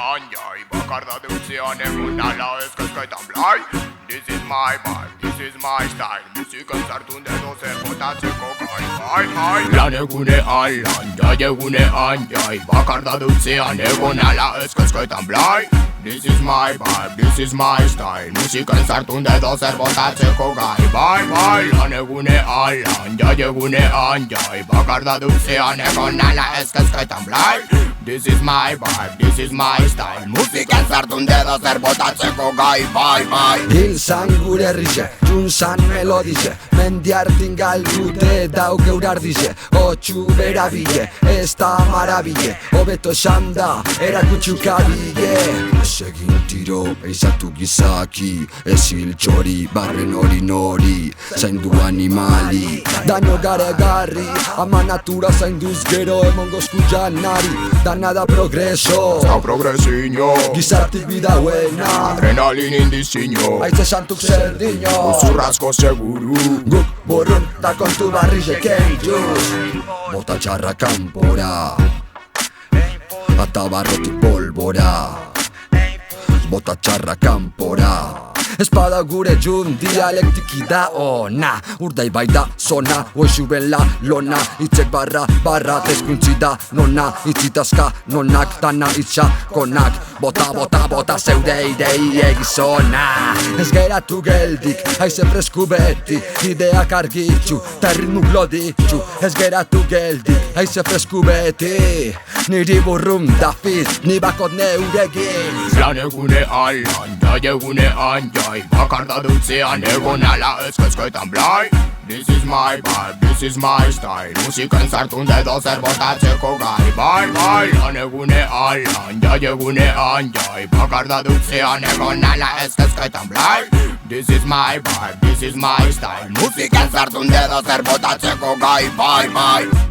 anjai bakarda dutzean egun ala ezkezkaitan blai. This is my vibe, this is my style. Musikan zartun dedo zer botatzeko gai, bai. Lan egunean lan, jai egunean jai bakarda dutzean egun ala ezkezkaitan blai. This is my vibe, this is my style. Musikan zartun dedo zer botatzeko gai, bai. Lan egunean lan, jai egunean jai bakarda dutzean egun ala ezkezkaitan blai. This is my vibe, this is my style. Musikan zartun dedo zer botatzeko gai, bai. Hilzan gure herrize, junzan melodize, mendiartin galdute dauk eurardize. Otxu berabile, ez da marabile, hobeto esan da, erakutxukabile. Ez egin tiro, eizatu gizaki, ez hil txori, barren hori nori, zaindu animali. Dano garegarri, ama natura zainduz gero emongo janari. Dana da progreso, Zau progresiño, gizartik bidauena, adrenalin indiziño, aitze santuk zer dino. uzurrazko seguru. Guk burrun ta kontu barrizek eituz. Bota txarra kanpora, ata barrotik polbora. Bota txarra kanpora. Espada gure jun dialektiki da ona. Urdai bai da zona, oixu ben la lona. Itzek barra, tezkuntzi da nona. Itzitazka nonak, dana itxakonak. Bota zeure idei egizona. Ez geratu geldik, haize fresku beti. Ideak argitxu, ta ritmu gloditxu. Ez geratu geldik, haize fresku beti. Niri burrum da fiz, ni bakot neuregin. Lan egunean lan, jai egunean jai bakarda dutzean egun ala ezkezkaitan blai. This is my vibe, this is my style. Musikan zartun dedo zer botatzeko gai, bai. Lan egunean lan, jai egunean jai bakarda dutzean egun ala ezkezkaitan blai. This is my vibe, this is my style. Musikan zartun dedo zer botatzeko gai, bai.